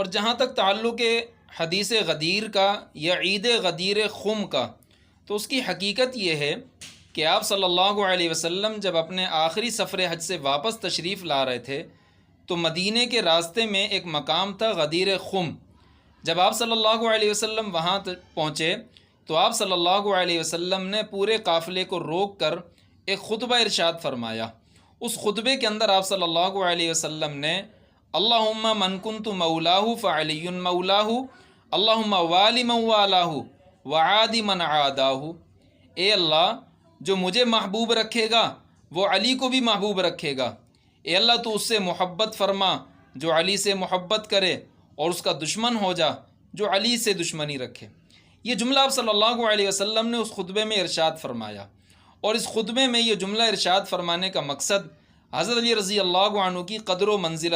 اور جہاں تک تعلق حدیث غدیر کا یا عید غدیر خم کا، تو اس کی حقیقت یہ ہے کہ آپ صلی اللہ علیہ وسلم جب اپنے آخری سفر حج سے واپس تشریف لا رہے تھے تو مدینے کے راستے میں ایک مقام تھا غدیر خم۔ جب آپ صلی اللہ علیہ وسلم وہاں پہنچے تو آپ صلی اللہ علیہ وسلم نے پورے قافلے کو روک کر ایک خطبہ ارشاد فرمایا۔ اس خطبے کے اندر آپ صلی اللہ علیہ وسلم نے اللہم من کنت مولاہ فعلی مولاہ اللہم والی من والاہ وعادی من عاداہ، اے اللہ جو مجھے محبوب رکھے گا وہ علی کو بھی محبوب رکھے گا، اے اللہ تو اس سے محبت فرما جو علی سے محبت کرے، اور اس کا دشمن ہو جا جو علی سے دشمنی رکھے۔ یہ جملہ آپ صلی اللہ علیہ وسلم نے اس خطبے میں ارشاد فرمایا، اور اس خطبے میں یہ جملہ ارشاد فرمانے کا مقصد حضرت علی رضی اللہ عنہ کی قدر و منزلت